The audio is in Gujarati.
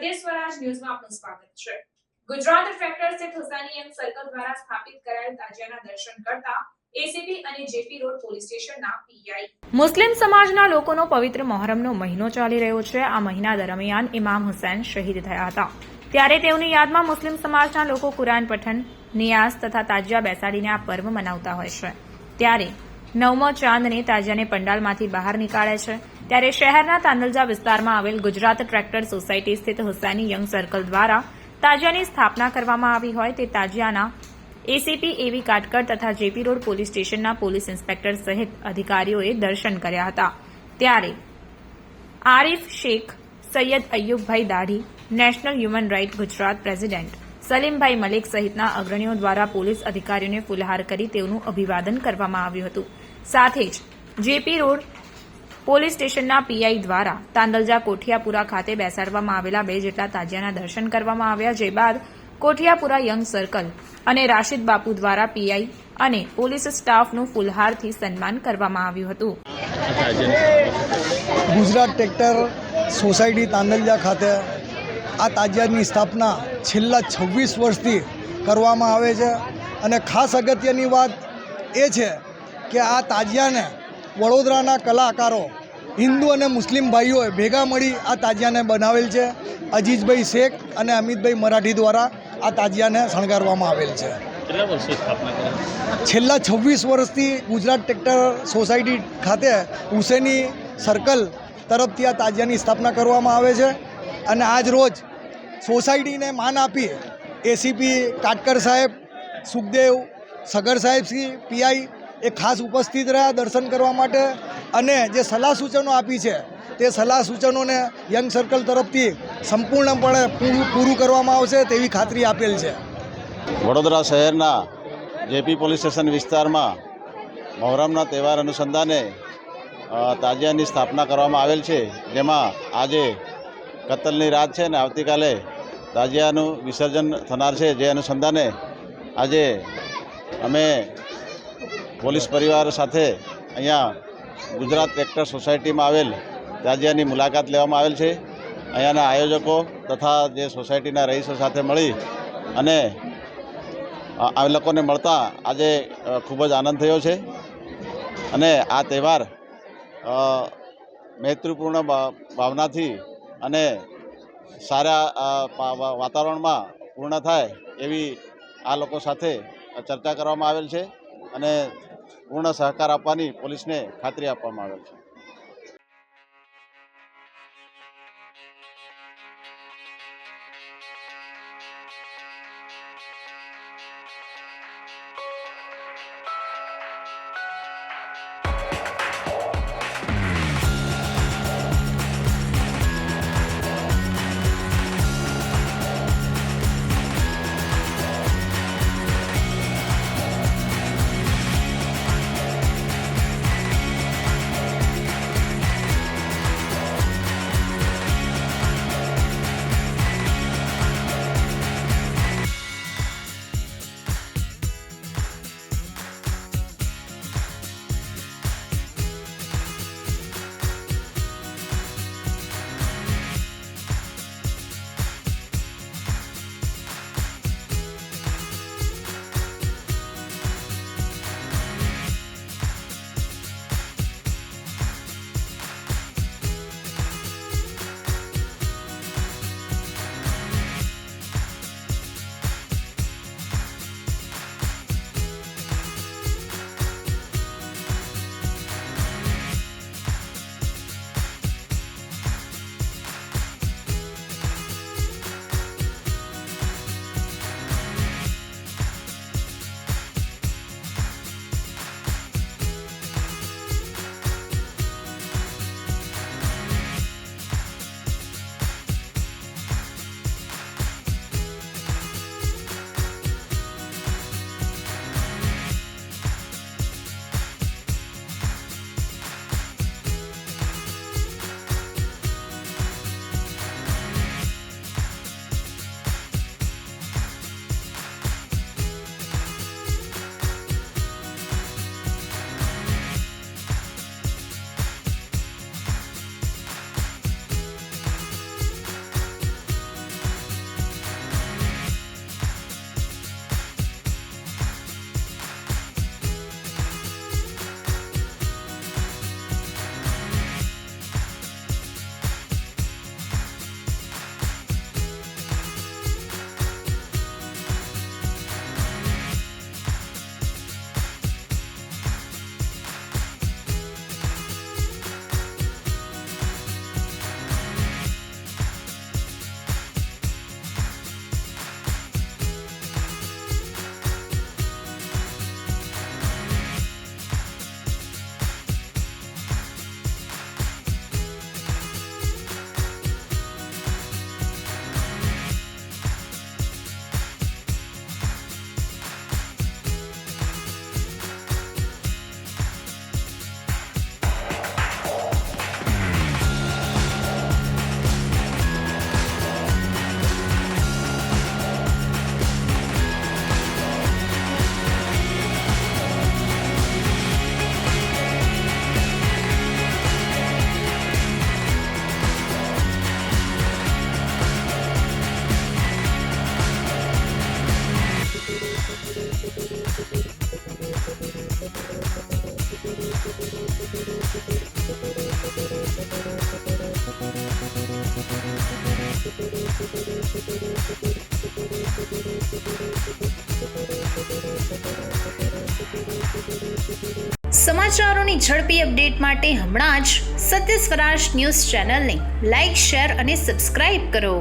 સ્વદેશ સ્વરાજ ન્યૂઝમાં આપનું સ્વાગત છે। ગુજરાત ટ્રેક્ટર સ્થિત હુસૈની યંગ સર્કલ દ્વારા સ્થાપિત કરાયેલ તાજિયાના દર્શન કરતા એસીપી અને જેપી રોડ પોલીસ સ્ટેશનના પીઆઈ। મુસ્લિમ સમાજના લોકોનો પવિત્ર મોહરમનો મહિનો ચાલી રહ્યો છે। આ મહિના દરમિયાન ઇમામ હુસૈન શહીદ થયા હતા, ત્યારે તેઓની યાદમાં મુસ્લિમ સમાજના લોકો કુરાન પઠન, નિયાઝ તથા તાજિયા બેસાડીને આ પર્વ મનાવતા હોય છે। ત્યારે 9મો ચાંદને તાજિયાને પંડાલમાંથી બહાર નીકાળે છે। ત્યારે શહેરના તાંદલજા વિસ્તારમાં આવેલ ગુજરાત ટ્રેક્ટર સોસાયટી સ્થિત હુસૈની યંગ સર્કલ દ્વારા તાજિયાની સ્થાપના કરવામાં આવી હોય તે તાજિયાના એસીપી એવી કાટકર તથા જેપી રોડ પોલીસ સ્ટેશનના પોલીસ ઇન્સ્પેક્ટર સહિત અધિકારીઓએ દર્શન કર્યા હતા। ત્યારે Arif Sheikh, Saiyad Ayyubbhai Dadhi, national human right Gujarat president Salimbhai Malik સહિતના અગ્રણીઓ દ્વારા પોલીસ અધિકારીઓને ફૂલહાર કરી તેઓનું અભિવાદન કરવામાં આવ્યું હતું। સાથે જ જેપી રોડ પોલીસ સ્ટેશનના પીઆઈ દ્વારા તાંદલજા કોઠિયાપુરા ખાતે બેસાડવામાં આવેલા 2 જેટલા તાજિયાના દર્શન કરવામાં આવ્યા, જે બાદ કોઠિયાપુરા યંગ સર્કલ અને રાશિદ બાપુ દ્વારા પીઆઈ અને પોલીસ સ્ટાફનું ફૂલહારથી સન્માન કરવામાં આવ્યું હતું। ગુજરાત ટ્રેક્ટર સોસાયટી તાંદલજા ખાતે આ તાજિયાની સ્થાપના છેલ્લા 26 વર્ષથી કરવામાં આવે છે અને ખાસ અગત્યની વાત એ છે કે આ તાજિયાને વડોદરાના કલાકારો, હિન્દુ અને મુસ્લિમ ભાઈઓએ ભેગા મળી આ તાજિયાને બનાવેલ છે। અજીઝભાઈ શેખ અને અમિતભાઈ મરાઠી દ્વારા આ તાજિયાને શણગારવામાં આવેલ છે। છેલ્લા 26 વર્ષથી ગુજરાત ટ્રેક્ટર સોસાયટી ખાતે હુસૈની સર્કલ તરફથી આ તાજિયાની સ્થાપના કરવામાં આવે છે અને આજ રોજ સોસાયટીને માન આપી એસીપી કાટકર સાહેબ, સુખદેવ, સગર સાહેબ શ્રી પીઆઈ એ ખાસ ઉપસ્થિત રહ્યા દર્શન કરવા માટે અને જે સલાહ સૂચનો આપી છે તે સલાહ સૂચનોને યંગ સર્કલ તરફથી સંપૂર્ણપણે પૂરું કરવામાં આવશે તેવી ખાતરી આપેલ છે। વડોદરા શહેરના જેપી પોલીસ સ્ટેશન વિસ્તારમાં મોહરમના તહેવાર અનુસંધાને તાજિયાની સ્થાપના કરવામાં આવેલ છે, જેમાં આજે કતલની રાત છે ને આવતીકાલે તાજિયાનું વિસર્જન થનાર છે। જે અનુસંધાને આજે અમે પોલીસ પરિવાર સાથે અહીંયા ગુજરાત ટ્રેક્ટર સોસાયટીમાં આવેલ તાજિયાની મુલાકાત લેવામાં આવેલ છે। અહીંયાના આયોજકો તથા જે સોસાયટીના રહીશો સાથે મળી અને આ લોકોને મળતા આજે ખૂબ જ આનંદ થયો છે અને આ તહેવાર મૈત્રીપૂર્ણ ભાવનાથી અને સારા વાતાવરણમાં પૂર્ણ થાય એવી આ લોકો સાથે ચર્ચા કરવામાં આવેલ છે અને પૂર્ણ સહકાર આપવાની પોલીસને ખાતરી આપવામાં આવેલ છે। સમાચારોની ઝડપી અપડેટ માટે હમણાં જ સત્ય સ્વરાજ ન્યૂઝ ચેનલને લાઇક, શેર અને સબસ્ક્રાઇબ કરો.